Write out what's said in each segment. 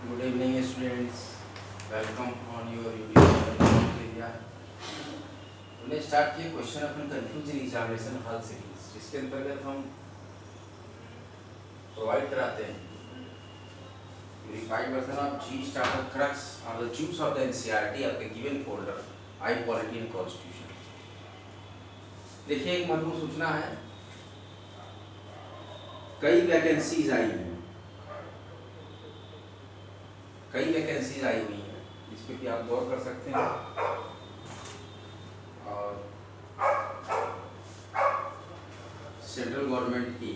Good evening, students. Welcome on your YouTube channel. हमने start किया question upon confusion examination hall series, जिसके अंतर्गत हम प्रोवाइड कराते हैं unified version of G starter crux और the juice of the NCERT of the given folder I polity and constitution. देखिए, एक महत्वपूर्ण सूचना है, कई वैकेंसीज आई हैं, कई वैकेंसीज आई हुई हैं जिस पे भी आप गौर कर सकते हैं। और सेंट्रल गवर्नमेंट की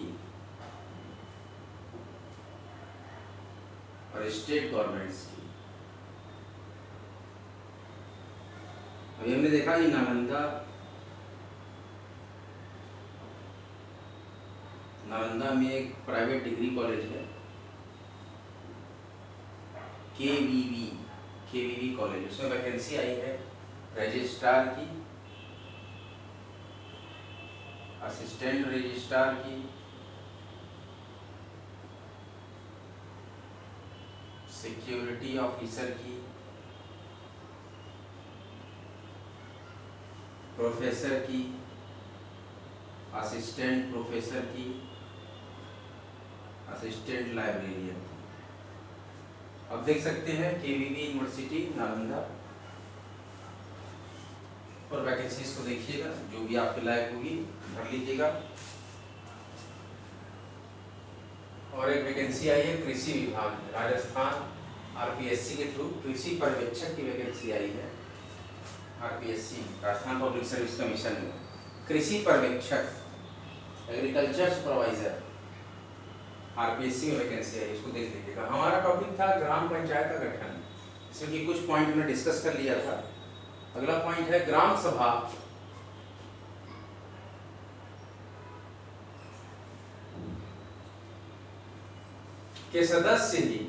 और स्टेट गवर्नमेंट्स की। अभी हमने देखा कि नालंदा में एक प्राइवेट डिग्री कॉलेज है, केवीवी कॉलेज। उसमें वैकेंसी आई है रजिस्ट्रार की, असिस्टेंट रजिस्ट्रार की, सिक्योरिटी ऑफिसर की, प्रोफेसर की, असिस्टेंट प्रोफेसर की, असिस्टेंट लाइब्रेरियन की। अब देख सकते हैं केवीवी यूनिवर्सिटी नालंदा, और वैकेंसीज को देखिएगा, जो भी आपके लायक होगी भर लीजिएगा। और एक वैकेंसी आई है कृषि विभाग राजस्थान आरपीएससी के थ्रू, कृषि पर्यवेक्षक की वैकेंसी आई है RPSC Rajasthan public service commission में। कृषि पर्यवेक्षक, एग्रीकल्चर सुपरवाइजर, आरपीएससी में वैकेंसी आई, इसको देख लीजिएगा। हमारा टॉपिक था ग्राम पंचायत का गठन, इसमें कि कुछ पॉइंट हमने डिस्कस कर लिया था। अगला पॉइंट है ग्राम सभा के सदस्य ही,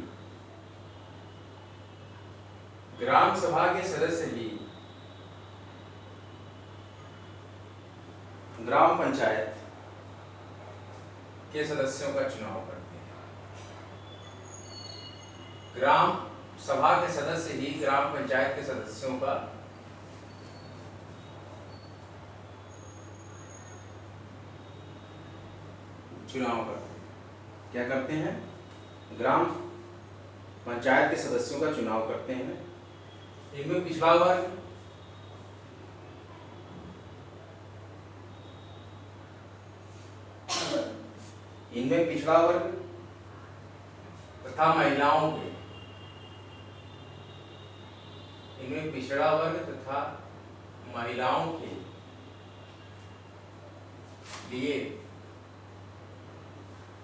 ग्राम सभा के सदस्य ही ग्राम पंचायत के सदस्यों का चुनाव करते हैं। ग्राम सभा के सदस्य ही ग्राम पंचायत के सदस्यों का चुनाव करते हैं। क्या करते हैं? ग्राम पंचायत के सदस्यों का चुनाव करते हैं। इनमें पिछड़ा वर्ग, तथा महिलाओं के, इनमें पिछड़ा वर्ग तथा महिलाओं के लिए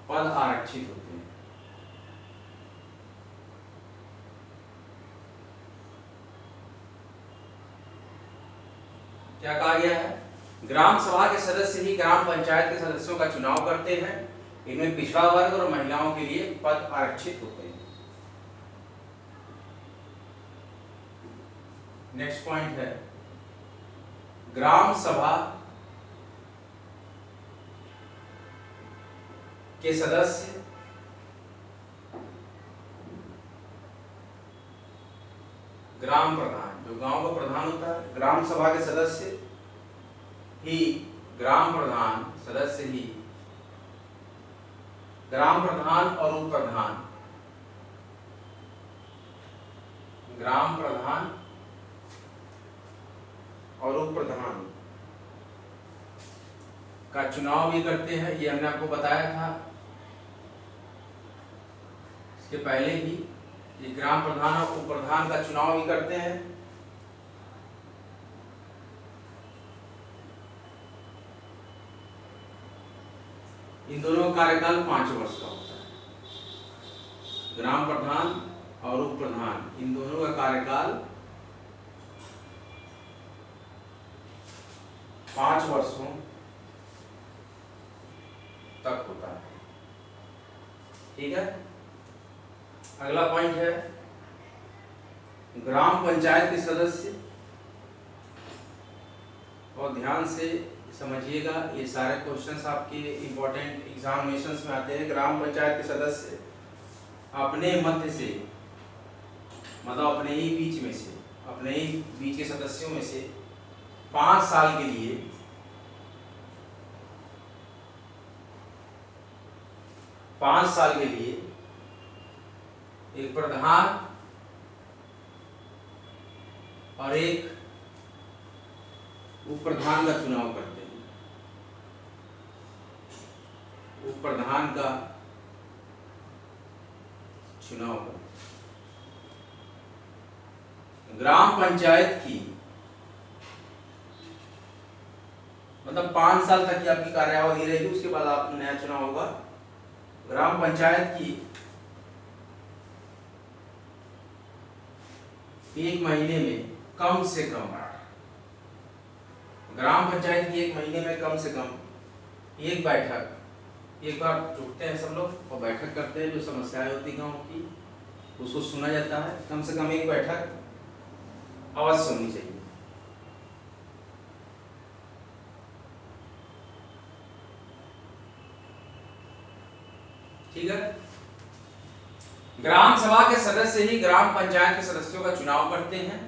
पद आरक्षित होते हैं। क्या कहा गया है? ग्राम सभा के सदस्य ही ग्राम पंचायत के सदस्यों का चुनाव करते हैं। इनमें पिछड़ा वर्ग और महिलाओं के लिए पद आरक्षित होते हैं। नेक्स्ट पॉइंट है ग्राम सभा के सदस्य ग्राम प्रधान, जो गांव का प्रधान होता है, ग्राम सभा के सदस्य ही ग्राम प्रधान, सदस्य ही ग्राम प्रधान और उप प्रधान, ग्राम प्रधान और उप प्रधान का चुनाव भी करते हैं। ये हमने आपको बताया था इसके पहले ही, ये ग्राम प्रधान और उप प्रधान का चुनाव भी करते हैं। इन दोनों का कार्यकाल 5 वर्ष का होता है। ग्राम प्रधान और उप प्रधान, इन दोनों का कार्यकाल 5 वर्षों तक होता है। ठीक है। अगला पॉइंट है ग्राम पंचायत के सदस्य, और ध्यान से समझिएगा, ये सारे क्वेश्चंस आपके इंपॉर्टेंट एग्जामिनेशंस में आते हैं। ग्राम पंचायत के सदस्य अपने मध्य से मतलब अपने ही बीच में से, अपने ही बीच के सदस्यों में से 5 साल के लिए एक प्रधान और एक उप प्रधान का चुनाव करते हैं। उप प्रधान का चुनाव करते हैं। ग्राम पंचायत की मतलब 5 साल तक की आपकी कार्यावधि रहेगी, उसके बाद आपका नया चुनाव होगा। ग्राम पंचायत की 1 महीने में कम से कम, ग्राम पंचायत की 1 महीने में कम से कम एक बैठक, एक बार जुटते हैं सब लोग और बैठक करते हैं। जो समस्याएं होती गांव की उसको सुना जाता है। कम से कम एक बैठक अवश्य होनी चाहिए। ठीक है। ग्राम सभा के सदस्य ही ग्राम पंचायत के सदस्यों का चुनाव करते हैं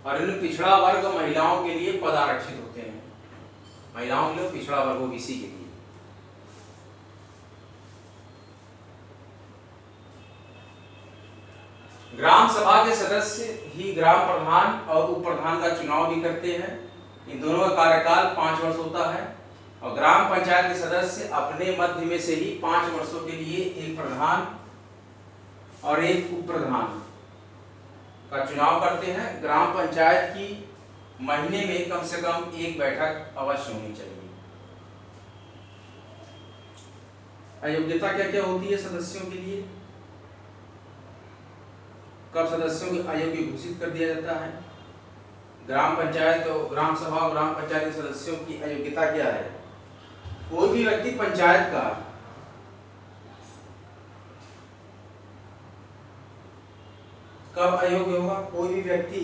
और इन पिछड़ा वर्ग महिलाओं के लिए पद आरक्षित होते हैं। महिलाओं के लिए पिछड़ा वर्ग ओबीसी के लिए। ग्राम सभा के सदस्य ही ग्राम प्रधान और उप प्रधान का चुनाव भी करते हैं। इन दोनों का कार्यकाल 5 वर्ष होता है और ग्राम पंचायत के सदस्य अपने मध्य में से ही 5 वर्षों के लिए एक प्रधान और एक उप प्रधान का चुनाव करते हैं। ग्राम पंचायत की महीने में कम से कम एक बैठक अवश्य होनी चाहिए। अयोग्यता क्या क्या होती है सदस्यों के लिए? कब सदस्यों को अयोग्य घोषित कर दिया जाता है? ग्राम पंचायत और ग्राम सभा और ग्राम पंचायत के सदस्यों की अयोग्यता क्या है? कोई भी व्यक्ति पंचायत का कब अयोग्य होगा? कोई भी व्यक्ति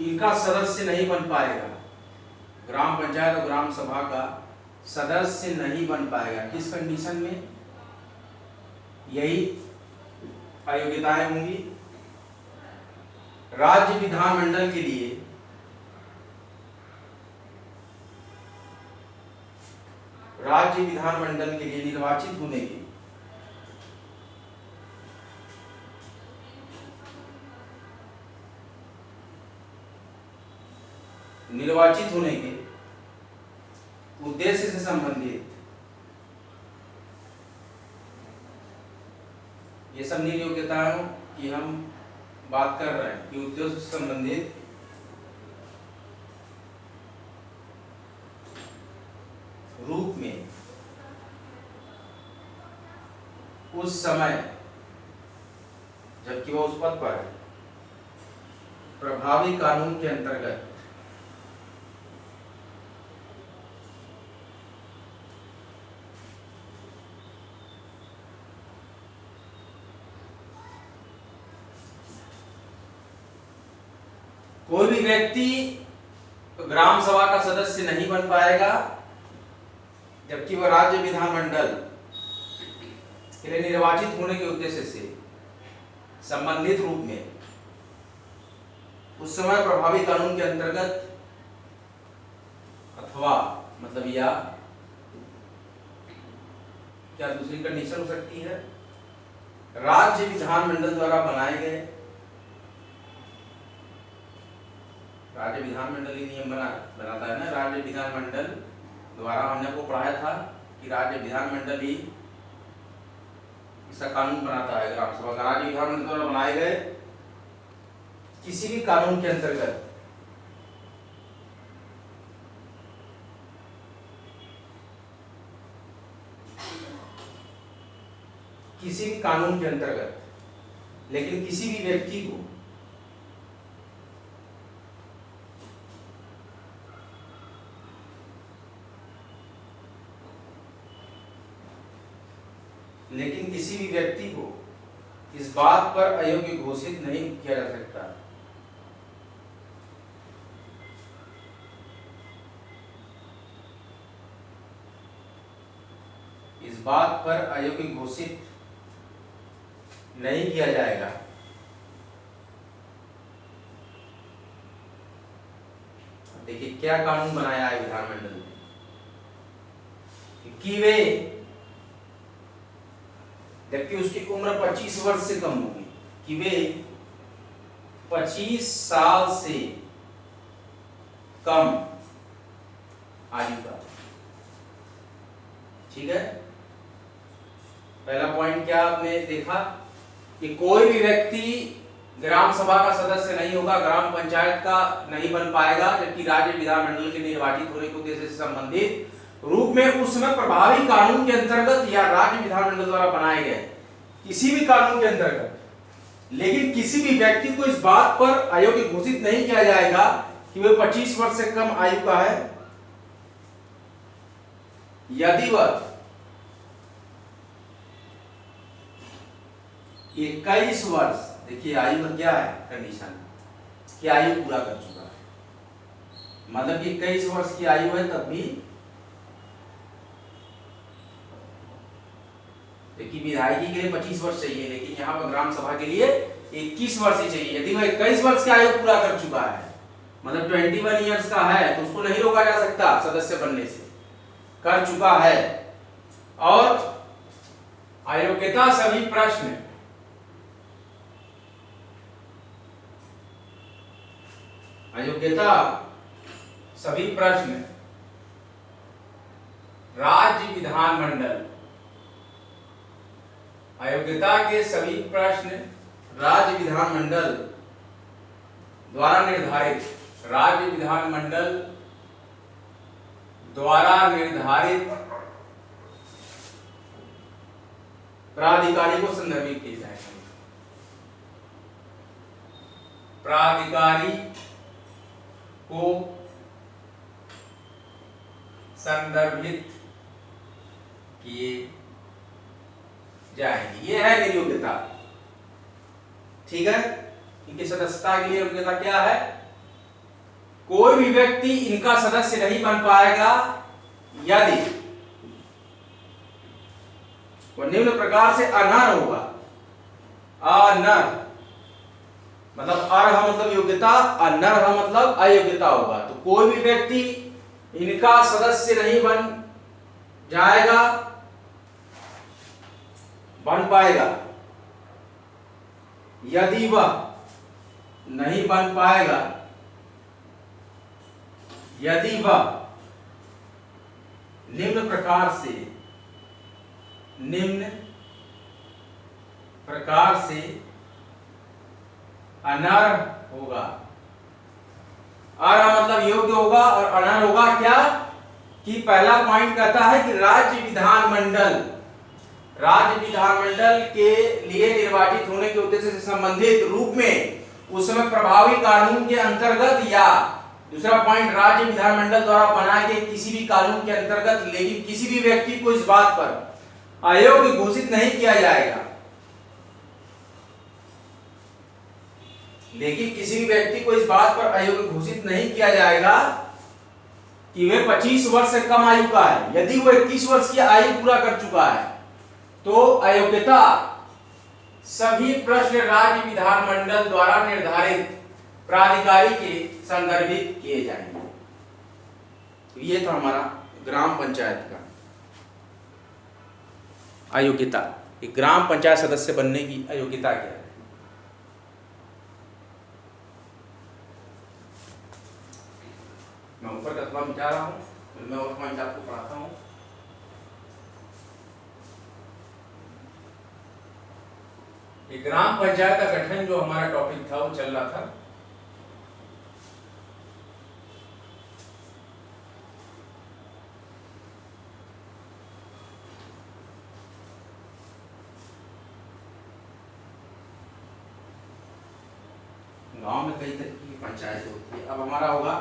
इनका सदस्य नहीं बन पाएगा, ग्राम पंचायत और ग्राम सभा का सदस्य नहीं बन पाएगा। किस कंडीशन में? यही अयोग्यताएं होंगी। राज्य विधानमंडल के लिए निर्वाचित होने के उद्देश्य से संबंधित ये सब नीति योग्यताओं की हम बात कर रहे हैं कि उद्देश्य से संबंधित रूप में उस समय जबकि वह उस पद पर है, प्रभावी कानून के अंतर्गत कोई भी व्यक्ति ग्राम सभा का सदस्य नहीं बन पाएगा जबकि वह राज्य विधानमंडल के लिए निर्वाचित होने के उद्देश्य से संबंधित रूप में उस समय प्रभावी कानून के अंतर्गत अथवा मतलब या क्या दूसरी कंडीशन हो सकती है, राज्य विधानमंडल द्वारा बनाए गए, राज्य विधानमंडल ही नियम बनाता है ना, राज्य विधानमंडल द्वारा हमने आपको पढ़ाया था कि राज्य विधानमंडल ही इसका कानून बनाता है। ग्राम सभा का राज्य विधानमंडल द्वारा बनाए गए किसी भी कानून के अंतर्गत लेकिन किसी भी व्यक्ति को इस बात पर अयोग्य घोषित नहीं किया जा सकता इस बात पर अयोग्य घोषित नहीं किया जाएगा क्या कानून बनाया है विधानमंडल ने कि वे, जबकि उसकी उम्र 25 वर्ष से कम होगी, कि वे 25 साल से कम आयु का। ठीक है, पहला पॉइंट क्या आपने देखा कि कोई भी व्यक्ति ग्राम सभा का सदस्य नहीं होगा, ग्राम पंचायत का नहीं बन पाएगा, जबकि राज्य विधानमंडल के निर्वाचित होने के उद्देश्य से संबंधित रूप में उस समय प्रभावी कानून के अंतर्गत या राज्य विधानमंडल द्वारा बनाए गए किसी भी कानून के अंतर्गत, लेकिन किसी भी व्यक्ति को इस बात पर अयोग्य घोषित नहीं किया जाएगा कि वह 25 वर्ष से कम आयु का है, यदि वह 21 वर्ष, देखिए आयु का क्या है कंडीशन, कि आयु पूरा कर चुका है, मतलब कि 21 वर्ष की आयु है तब भी, देखिए विधायकी के लिए 25 वर्ष चाहिए, लेकिन यहाँ पर ग्राम सभा के लिए 21 वर्ष ही चाहिए। यदि वह 21 वर्ष की आयु पूरा कर चुका है, मतलब 21 ईयर्स का है, तो उसको नहीं रोका जा सकता सदस्य बनने से, कर चुका है। और अयोग्यता सभी प्रश्न, अयोग्यता सभी प्रश्न राज्य विधानमंडल, अयोग्यता के सभी प्रश्न राज्य विधानमंडल द्वारा निर्धारित, राज्य विधानमंडल द्वारा निर्धारित प्राधिकारी को संदर्भित किए जाएंगे, प्राधिकारी को संदर्भित किए जाएंगे। ये है मेरी योग्यता। ठीक है, इनकी सदस्यता के लिए योग्यता क्या है, कोई भी व्यक्ति इनका सदस्य नहीं बन पाएगा यदि वह निम्न प्रकार से अनर्ह होगा। अनर्ह मतलब अर्ह मतलब योग्यता, अनर्ह मतलब अयोग्यता होगा। तो कोई भी व्यक्ति इनका सदस्य नहीं बन जाएगा, बन पाएगा, यदि वह नहीं बन पाएगा, यदि वह निम्न प्रकार से अनर्ह होगा। अर्ह मतलब योग्य होगा और अनर्ह होगा क्या, कि पहला पॉइंट कहता है कि राज्य विधानमंडल के लिए निर्वाचित होने के उद्देश्य से संबंधित रूप में उस समय प्रभावी कानून के अंतर्गत, या दूसरा पॉइंट राज्य विधानमंडल द्वारा बनाए गए किसी भी कानून के अंतर्गत, लेकिन किसी भी व्यक्ति को इस बात पर अयोग्य घोषित नहीं किया जाएगा, लेकिन किसी भी व्यक्ति को इस बात पर अयोग्य घोषित नहीं किया जाएगा कि वे 25 वर्ष से कम आयु का है। यदि वो 21 वर्ष की आयु पूरा कर चुका है तो अयोग्यता सभी प्रश्न राज्य विधानमंडल द्वारा निर्धारित प्राधिकारी के संदर्भित किए जाएंगे। तो ये था हमारा ग्राम पंचायत का अयोग्यता, कि ग्राम पंचायत सदस्य बनने की अयोग्यता क्या है। मैं ऊपर का थोड़ा मिटा रहा हूँ, फिर मैं और पॉइंट आपको पढ़ाता हूँ। ग्राम पंचायत का गठन जो हमारा टॉपिक था वो चल रहा था। गांव में कई तरह की पंचायत होती है। अब हमारा होगा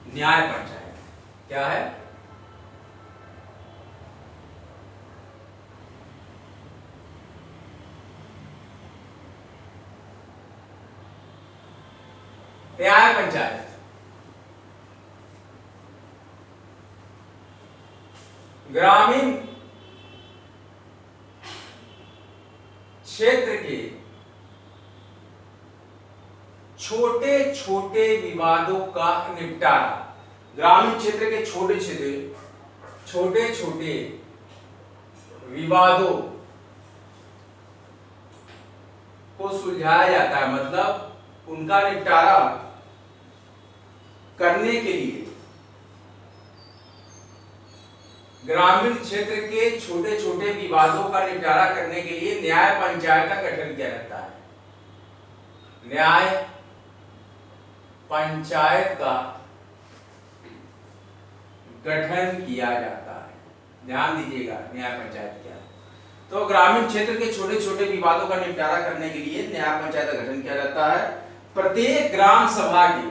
न्याय पंचायत। क्या है? न्याय पंचायत ग्रामीण क्षेत्र के छोटे छोटे विवादों का निपटारा, ग्रामीण क्षेत्र के छोटे छोटे विवादों को सुलझाया जाता है, मतलब उनका निपटारा करने के लिए ग्रामीण क्षेत्र के छोटे छोटे विवादों का निपटारा करने के लिए न्याय पंचायत का गठन किया जाता है। न्याय पंचायत का गठन किया जाता है। ध्यान दीजिएगा न्याय पंचायत क्या है। तो ग्रामीण क्षेत्र के छोटे छोटे विवादों का निपटारा करने के लिए न्याय पंचायत का गठन किया जाता है। प्रत्येक ग्राम सभा की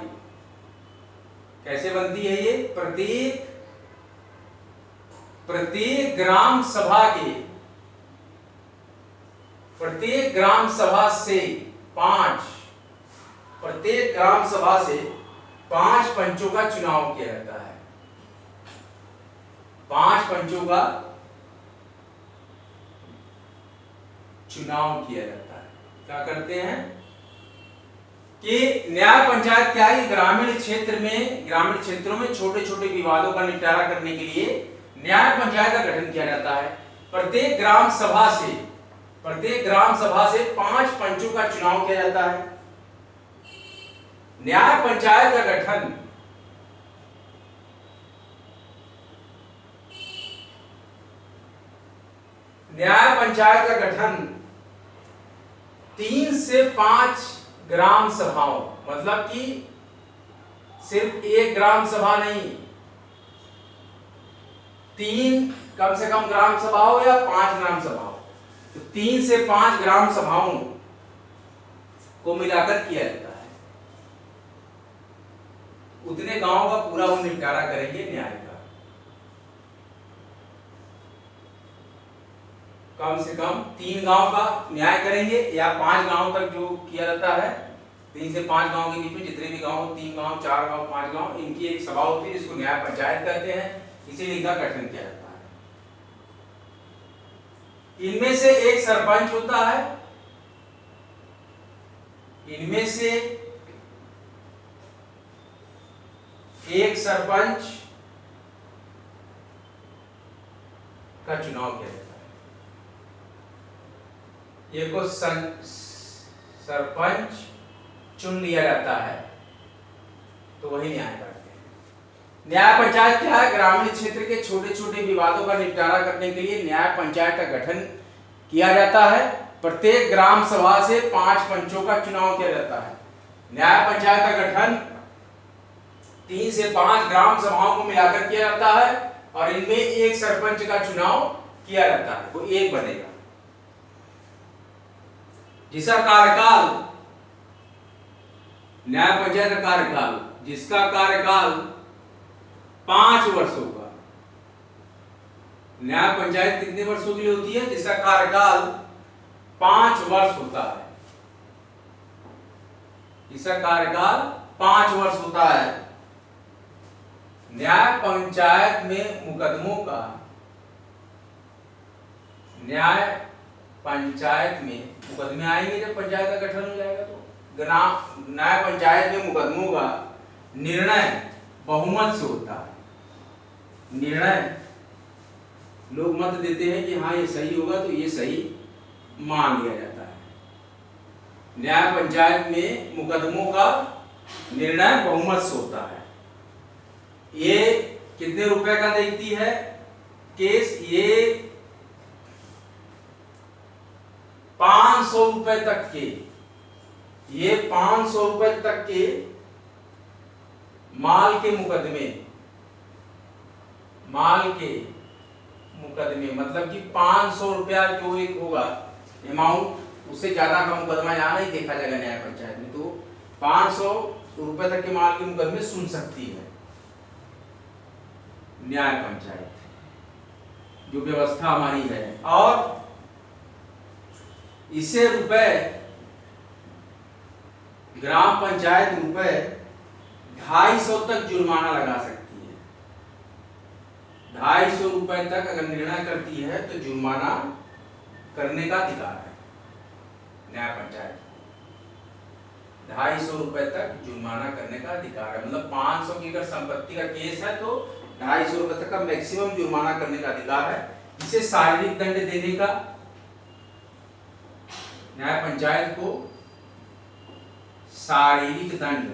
कैसे बनती है ये? प्रत्येक ग्राम सभा के प्रत्येक ग्राम सभा से 5 पंचों का चुनाव किया जाता है। 5 पंचों का चुनाव किया जाता है। क्या करते हैं कि न्याय पंचायत क्या है? ग्रामीण क्षेत्रों में छोटे छोटे विवादों का निपटारा करने के लिए न्याय पंचायत का गठन किया जाता है। प्रत्येक ग्राम सभा से 5 पंचों का चुनाव किया जाता है। न्याय पंचायत का गठन न्याय पंचायत का गठन 3 से 5 ग्राम सभाओं, मतलब कि सिर्फ एक ग्राम सभा नहीं, 3 कम से कम ग्राम सभा हो या 5 ग्राम सभा हो, तो 3 से 5 ग्राम सभाओं को मिलाकर किया जाता है। उतने गांवों का पूरा वो निपटारा करेंगे न्याय का। कम से कम 3 गांव का न्याय करेंगे या 5 गांव तक जो किया जाता है। 3 से 5 गांव के बीच में जितने भी गांव, 3 गांव, 4 गांव, 5 गांव, इनकी एक सभा होती है जिसको न्याय पंचायत कहते हैं। इसीलिए इनका गठन किया जाता है। इनमें से एक सरपंच होता है। इनमें से एक सरपंच का चुनाव किया जाता है। एक को सरपंच चुन लिया जाता है तो वही न्याय करते हैं। न्याय पंचायत क्या है? ग्रामीण क्षेत्र के छोटे छोटे विवादों का निपटारा करने के लिए न्याय पंचायत का गठन किया जाता है। प्रत्येक ग्राम सभा से 5 पंचों का चुनाव किया जाता है। न्याय पंचायत का गठन 3 से 5 ग्राम सभाओं को मिलाकर किया जाता है और इनमें एक सरपंच का चुनाव किया जाता है, वो एक बनेगा, जिसका कार्यकाल न्याय पंचायत का कार्यकाल जिसका कार्यकाल 5 वर्षों का। न्याय पंचायत कितने वर्षों के लिए होती है? जिसका कार्यकाल 5 वर्ष होता है। इसका कार्यकाल 5 वर्ष होता है। न्याय पंचायत में मुकदमों का न्याय पंचायत में मुकदमे आएंगे जब पंचायत का गठन हो जाएगा। तो न्याय पंचायत में मुकदमों का निर्णय बहुमत से होता है। निर्णय लोग मत देते हैं कि हाँ ये सही होगा, तो ये सही मान लिया जाता है। न्याय पंचायत में मुकदमों का निर्णय बहुमत से होता है। ये कितने रुपए का देखती है केस? ये 500 रुपए तक के, ये 500 रुपए तक के माल के मुकदमे मतलब कि 500 रुपया जो एक होगा अमाउंट, उससे ज्यादा का मुकदमा यहाँ नहीं देखा जाएगा न्याय पंचायत में। तो 500 रुपए तक के माल के मुकदमे सुन सकती है न्याय पंचायत, जो व्यवस्था हमारी है। और इसे रुपए ग्राम पंचायत रुपए 250 तक जुर्माना लगा सकती है। 250 रुपए तक अगर निर्णय करती है तो जुर्माना करने का अधिकार है न्याय पंचायत। ₹250 तक जुर्माना करने का अधिकार है। मतलब 500 की अगर संपत्ति का केस है तो ₹250 तक का मैक्सिमम जुर्माना करने का अधिकार है। इसे शारीरिक दंड देने का न्याय पंचायत को शारीरिक दंड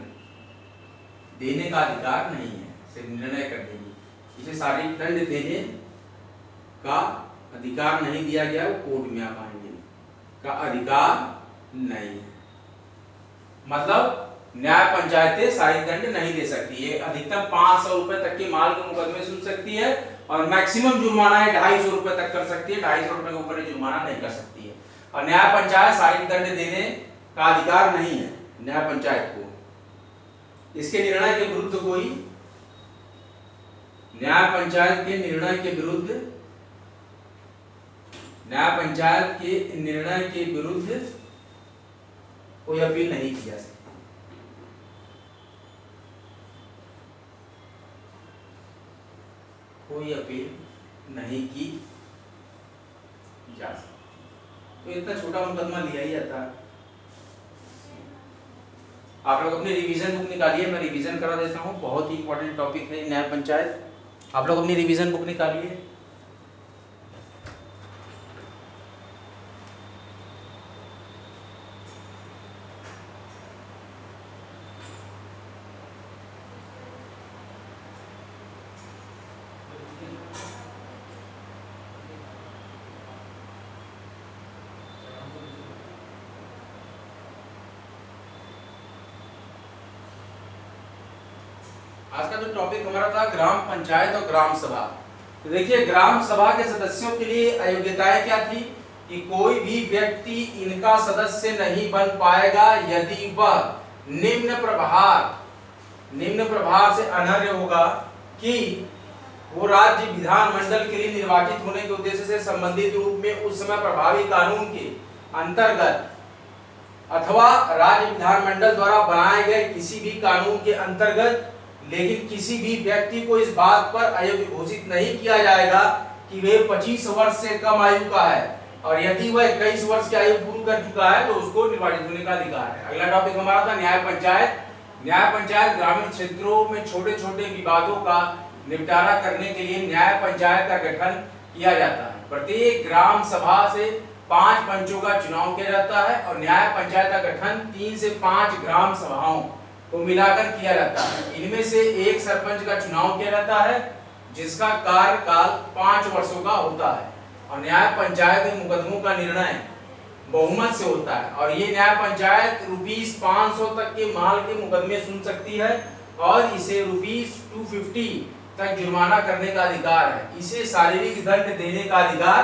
देने का अधिकार नहीं है, सिर्फ निर्णय कर देगी। इसे शारीरिक दंड देने का अधिकार नहीं दिया गया, वो कोर्ट में आप आएंगे का अधिकार नहीं है। मतलब न्याय पंचायतें शारीरिक दंड नहीं दे सकती है। अधिकतम ₹500 तक के माल के मुकदमे सुन सकती है और मैक्सिमम जुर्माना है ₹250 तक कर सकती है। ₹250 के ऊपर जुर्माना नहीं कर सकती है। और न्याय पंचायत शारीरिक दंड देने का अधिकार नहीं है न्याय पंचायत को। इसके निर्णय के विरुद्ध कोई न्याय पंचायत के निर्णय के विरुद्ध कोई अपील नहीं की जा सकती। कोई अपील नहीं की जा सकती। तो इतना छोटा मुकदमा लिया ही जाता है। आप लोग अपनी रिवीजन बुक निकालिए, मैं रिवीजन करा देता हूँ। बहुत ही इंपॉर्टेंट टॉपिक है न्याय पंचायत। आप लोग अपनी रिवीजन बुक निकालिए। आज का जो टॉपिक हमारा था ग्राम पंचायत और ग्राम सभा। तो देखिए ग्राम सभा के सदस्यों के लिए अयोग्यताएं क्या थी कि कोई भी व्यक्ति इनका सदस्य नहीं बन पाएगा यदि वह निम्न प्रभार से अनर्ह होगा कि वो राज्य विधानमंडल के लिए निर्वाचित होने के उद्देश्य से संबंधित रूप में उस समय प्रभावी कानून के अंतर्गत अथवा राज्य विधानमंडल द्वारा बनाए गए किसी भी कानून के अंतर्गत, लेकिन किसी भी व्यक्ति को इस बात पर अयोग्य घोषित नहीं किया जाएगा कि वह 25 वर्ष से कम आयु का है और यदि वह 21 वर्ष की आयु पूरी कर चुका है तो उसको निर्वाचित होने का अधिकार है। अगला टॉपिक हमारा था न्याय पंचायत। न्याय पंचायत ग्रामीण क्षेत्रों में छोटे छोटे विवादों का निपटारा करने के लिए न्याय पंचायत का गठन किया जाता है। प्रत्येक ग्राम सभा से 5 पंचों का चुनाव किया जाता है और न्याय पंचायत का गठन 3 से 5 ग्राम सभाओं को मिलाकर किया जाता है। इनमें से एक सरपंच का चुनाव किया जाता है जिसका कार्यकाल 5 वर्षों का होता है और न्याय पंचायत में मुकदमों का निर्णय बहुमत से होता है। और ये न्याय पंचायत ₹500 तक के माल के मुकदमे सुन सकती है और इसे ₹250 तक जुर्माना करने का अधिकार है। इसे शारीरिक दंड देने का अधिकार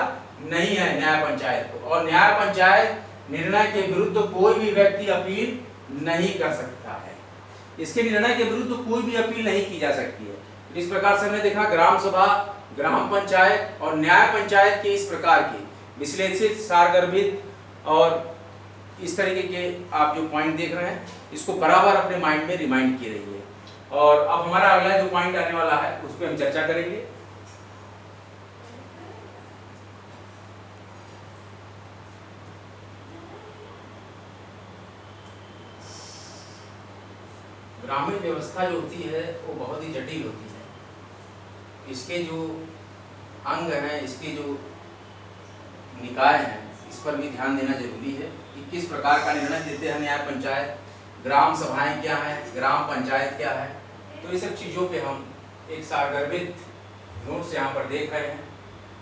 नहीं है न्याय पंचायत को। और न्याय पंचायत निर्णय के विरुद्ध कोई भी व्यक्ति अपील नहीं कर सकता है। इसके निर्णय के विरुद्ध कोई भी अपील नहीं की जा सकती है। इस प्रकार से हमने देखा ग्राम सभा, ग्राम पंचायत और न्याय पंचायत के इस प्रकार के विश्लेषित, सारगर्भित और इस तरीके के आप जो पॉइंट देख रहे हैं इसको बराबर अपने माइंड में रिमाइंड किए रहिए। और अब हमारा अगला जो पॉइंट आने वाला है उस पर हम चर्चा करेंगे। ग्रामीण व्यवस्था जो होती है वो बहुत ही जटिल होती है। इसके जो अंग हैं, इसके जो निकाय हैं, इस पर भी ध्यान देना जरूरी है कि किस प्रकार का निर्णय देते हैं न्याय पंचायत, ग्राम सभाएं क्या है, ग्राम पंचायत क्या है। तो ये सब चीज़ों पे हम एक सारगर्भित नोट्स यहाँ पर देख रहे हैं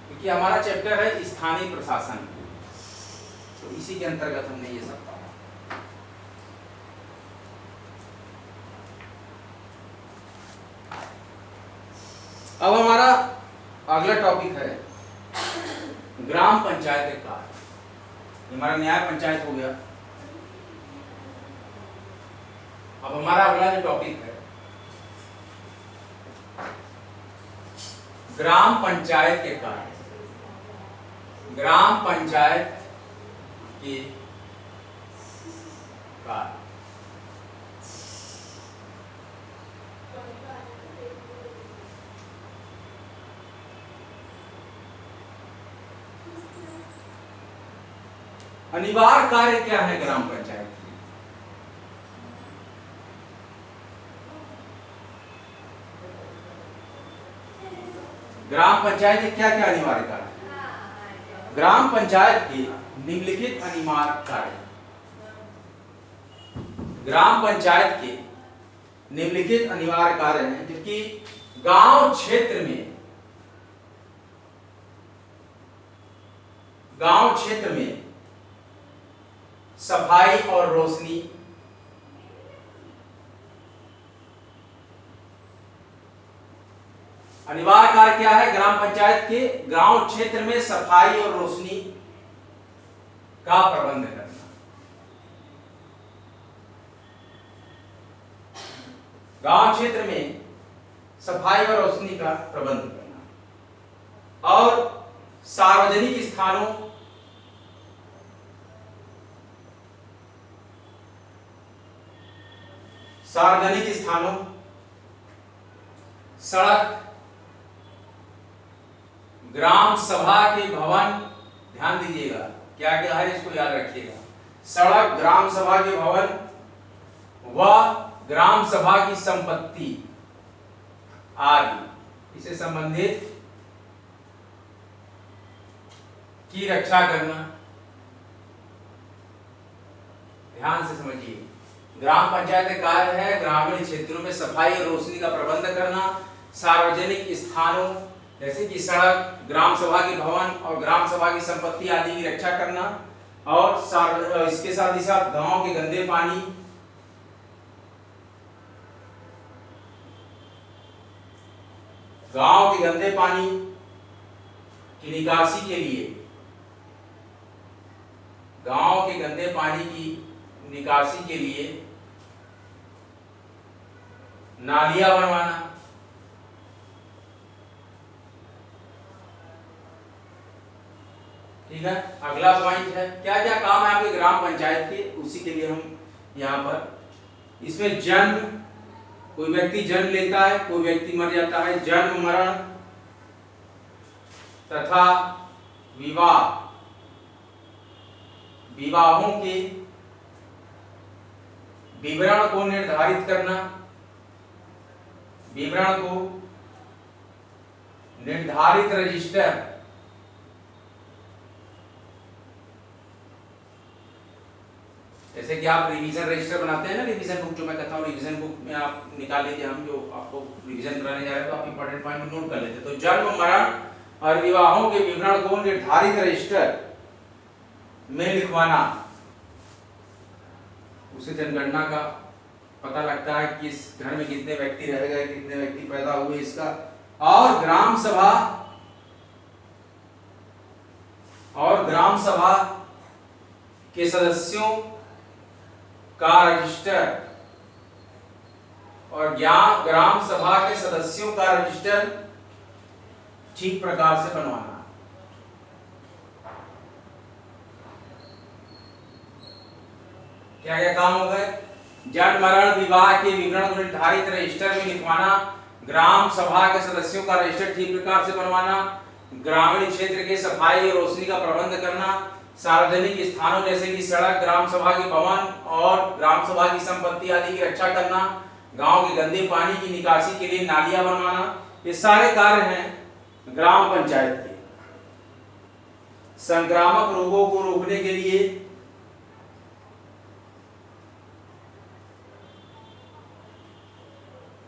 क्योंकि हमारा चैप्टर है स्थानीय प्रशासन, तो इसी के अंतर्गत हमने ये सब पढ़ा। अब हमारा अगला टॉपिक है ग्राम पंचायत का। हमारा न्याय पंचायत हो गया। अब हमारा अगला जो टॉपिक है ग्राम पंचायत के कार्य। ग्राम पंचायत के कार्य अनिवार्य कार्य क्या है ग्राम पंचायत की? ग्राम पंचायत के क्या क्या अनिवार्य कार्य? ग्राम पंचायत के निम्नलिखित अनिवार्य कार्य, ग्राम पंचायत के निम्नलिखित अनिवार्य कार्य हैं, जबकि गांव क्षेत्र में सफाई और रोशनी, अनिवार्य कार्य क्या है? ग्राम पंचायत के गांव क्षेत्र में सफाई और रोशनी का प्रबंध करना। गांव क्षेत्र में सफाई और रोशनी का प्रबंध करना और सार्वजनिक स्थानों सड़क, ग्राम सभा के भवन, ध्यान दीजिएगा क्या क्या है इसको याद रखिएगा, सड़क, ग्राम सभा के भवन व ग्राम सभा की संपत्ति आदि इसे संबंधित की रक्षा करना। ध्यान से समझिए, ग्राम पंचायत का कार्य है ग्रामीण क्षेत्रों में सफाई और रोशनी का प्रबंध करना, सार्वजनिक स्थानों जैसे कि सड़क, ग्राम सभा के भवन और ग्राम सभा की संपत्ति आदि की रक्षा करना, और इसके साथ ही साथ गांव के गंदे पानी, की निकासी के लिए, गांव के गंदे पानी की निकासी के लिए नालियां बनवाना, ठीक है। अगला पॉइंट है क्या क्या काम है आपके ग्राम पंचायत के, उसी के लिए हम यहाँ पर, इसमें जन्म, कोई व्यक्ति जन्म लेता है, कोई व्यक्ति मर जाता है, जन्म, मरण तथा विवाह, विवाहों के विवरण को निर्धारित करना, विवरण को निर्धारित रजिस्टर, जैसे कि आप रिवीजन रजिस्टर बनाते हैं ना, रिवीजन बुक जो मैं कहता हूँ, रिवीजन बुक में आप निकाल लीजिए, हम जो आपको रिवीजन कराने जा रहे हैं तो आप इंपॉर्टेंट पॉइंट नोट कर लेते। तो जन्म, मरण और विवाहों के विवरण को निर्धारित रजिस्टर में लिखवाना, उसे जनगणना का पता लगता है कि किस घर में कितने व्यक्ति रह गए, कितने व्यक्ति पैदा हुए इसका, और ग्राम सभा के सदस्यों का रजिस्टर, और ग्राम सभा के सदस्यों का रजिस्टर ठीक प्रकार से बनवाना। क्या क्या काम हो गए? जन्म, मरण, विवाह के विवरण को निर्धारित रजिस्टर में लिखवाना, ग्राम सभा के सदस्यों का रजिस्टर ठीक प्रकार से बनवाना, ग्रामीण क्षेत्र के सफाई और रोशनी का प्रबंध करना, सार्वजनिक स्थानों जैसे कि सड़क, ग्राम सभा के भवन और ग्राम सभा की संपत्ति आदि की रक्षा करना, गांव के गंदे पानी की निकासी के लिए नालियां बनवाना, ये सारे कार्य हैं ग्राम पंचायत के। संक्रामक रोगों को रोकने के लिए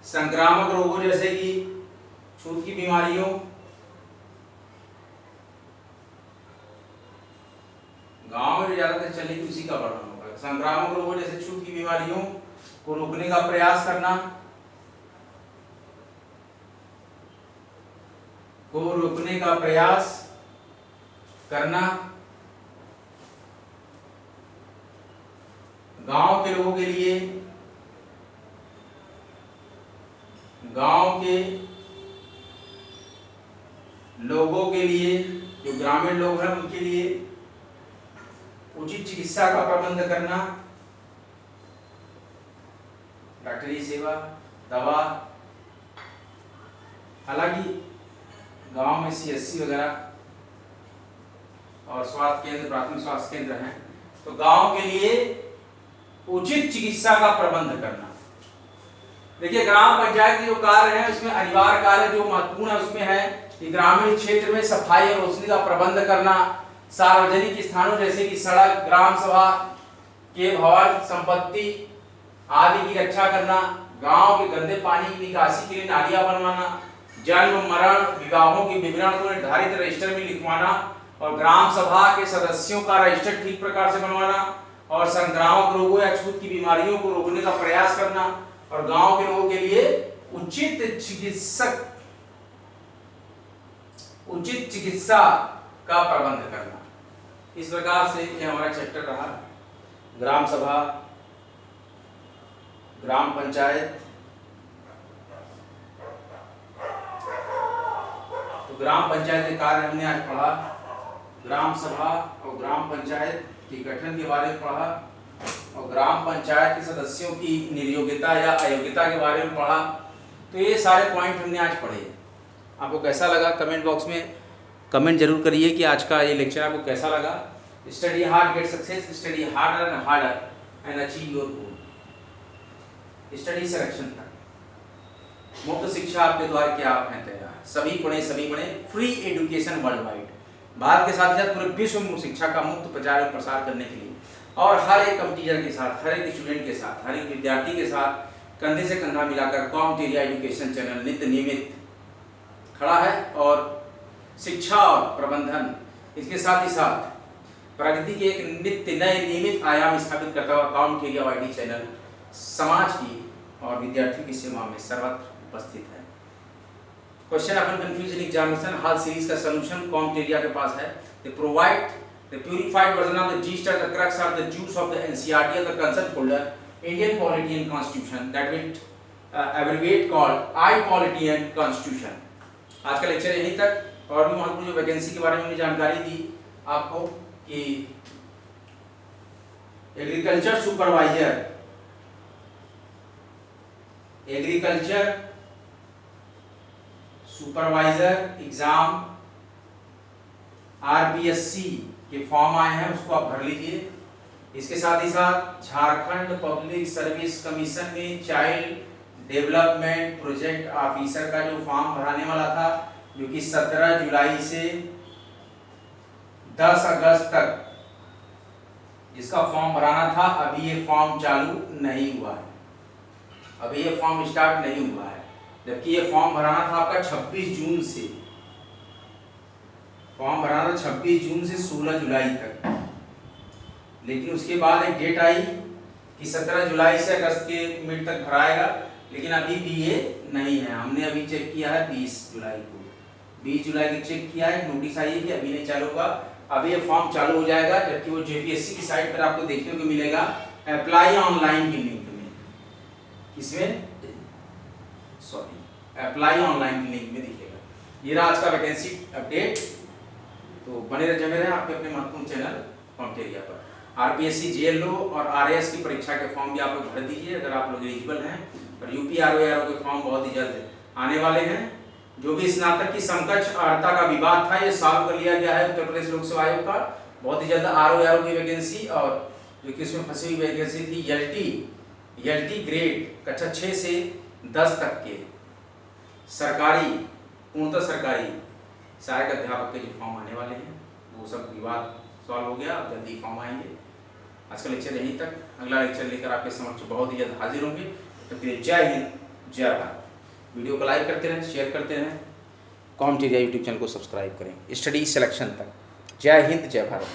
संक्रामक रोगों जैसे कि छूत की बीमारियों, गांव में ज्यादातर चलेगी उसी का वर्णन होगा। संक्रामक रोगों जैसे छूत की बीमारियों को रोकने का प्रयास करना, गांव के लोगों के लिए, जो ग्रामीण लोग हैं उनके लिए उचित चिकित्सा का प्रबंध करना, डॉक्टरी सेवा, दवा। हालांकि गांव में CSC वगैरह और स्वास्थ्य केंद्र, प्राथमिक स्वास्थ्य केंद्र हैं, तो गांव के लिए उचित चिकित्सा का प्रबंध करना, देखिए ग्राम पंचायत के जो कार्य है उसमें अनिवार्य कार्य जो महत्वपूर्ण है उसमें है कि ग्रामीण क्षेत्र में सफाई और रोशनी का प्रबंध करना, सार्वजनिक स्थानों जैसे कि सड़क, ग्राम सभा के भवन, संपत्ति आदि की रक्षा करना, गांव के गंदे पानी की निकासी के लिए नालियां बनवाना, जन्म मरण विवाहों के विवरण को निर्धारित रजिस्टर में लिखवाना और ग्राम सभा के सदस्यों का रजिस्टर ठीक प्रकार से बनवाना और संक्रामक रोगों या छूत की बीमारियों को रोकने का प्रयास करना और गांव के लोगों के लिए उचित चिकित्सा का प्रबंध करना। इस प्रकार से यह हमारा चैप्टर रहा ग्राम सभा, ग्राम पंचायत। तो ग्राम पंचायत के कार्य हमने आज पढ़ा, ग्राम सभा और ग्राम पंचायत के गठन के बारे में पढ़ा और ग्राम पंचायत के सदस्यों की निर्योग्यता या अयोग्यता के बारे में पढ़ा। तो ये सारे पॉइंट हमने आज पढ़े। आपको कैसा लगा कमेंट बॉक्स में कमेंट जरूर करिए कि आज का ये लेक्चर आपको कैसा लगा। Study hard get success, study harder and harder and achieve your goal. Study selection तक मुफ्त शिक्षा आपके द्वार क्या आप हैं तैयार, सभी पढ़े free education world wide, Bharat के साथ साथ पूरे विश्व में शिक्षा का मुक्त प्रचार और प्रसार करने के लिए और हर एक टीचर के साथ, हर एक स्टूडेंट के साथ, हर एक विद्यार्थी के साथ कंधे से कंधा मिलाकर कॉम्टेरिया एजुकेशन चैनल नित्य नियमित खड़ा है। और शिक्षा और प्रबंधन इसके साथ ही साथ प्रगति के एक नित्य नए नियमित आयाम स्थापित करता हुआ कॉम्टेरिया वाईटी चैनल समाज की और विद्यार्थियों की सेवा में सर्वत्र उपस्थित है। Question of confusion examination hall series का सॉल्यूशन कॉम्टेरिया के पास है। They provide the purified version of the gist at the crux of the juice of the NCERT of the concerned folder Indian Polity and Constitution that we abbreviate called I Polity and Constitution। आज का lecture यहीं तक। और भी महत्वपूर्ण जो vacancy के बारे में हमने जानकारी दी आपको कि एग्रीकल्चर सुपरवाइजर एग्जाम RPSC के फॉर्म आए हैं, उसको आप भर लीजिए। इसके साथ ही साथ झारखंड पब्लिक सर्विस कमीशन में चाइल्ड डेवलपमेंट प्रोजेक्ट ऑफिसर का जो फॉर्म भराने वाला था, जो कि 17 जुलाई से 10 अगस्त तक इसका फॉर्म भराना था, अभी ये फॉर्म चालू नहीं हुआ है, अभी ये फॉर्म स्टार्ट नहीं हुआ है। जबकि ये फॉर्म भराना था आपका 26 जून से, फॉर्म भराना था 26 जून से 16 जुलाई तक, लेकिन उसके बाद एक डेट आई कि 17 जुलाई से अगस्त के मिड तक भराएगा, लेकिन अभी भी ये नहीं है। हमने अभी चेक किया है 20 जुलाई को, 20 जुलाई को चेक किया है, नोटिस आई है कि अभी नहीं चालू होगा, अभी ये फॉर्म चालू हो जाएगा। जबकि वो JPSC की साइट पर आपको देखने को मिलेगा अप्लाई ऑनलाइन की लिंक में, इसमें अप्लाई ऑनलाइन की लिंक में दिखेगा। ये रहा आज का वैकेंसी अपडेट। तो बने रहे जमे रहे आपके अपने महत्वपूर्ण चैनल कॉम्टेरिया पर। RPSC JLO और RAS की परीक्षा के फॉर्म भी आप लोग भर दीजिए अगर आप लोग एलिजिबल हैं। और UP RO के फॉर्म बहुत ही जल्द आने वाले हैं। जो भी स्नातक की समकक्ष अर्हता का विवाद था ये सॉल्व कर लिया गया है उत्तर प्रदेश लोक सेवा आयोग का। बहुत ही जल्द RO की वैकेंसी और जो कि इसमें फंसी हुई वैकेंसी थी LT ग्रेड कक्षा 6 से 10 तक के सरकारी, पूर्णतः सरकारी सहायक अध्यापक के जो फॉर्म आने वाले हैं वो सब विवाद सॉल्व हो गया, अब जल्दी फॉर्म आएंगे। आज का लेक्चर यहीं तक, अगला लेक्चर लेकर आपके समक्ष बहुत ही जल्द हाजिर होंगे। तो फिर जय हिंद जय भारत। वीडियो को लाइक करते रहें, शेयर करते रहें, कॉम्टेरिया यूट्यूब चैनल को सब्सक्राइब करें। स्टडी सिलेक्शन तक। जय हिंद जय भारत।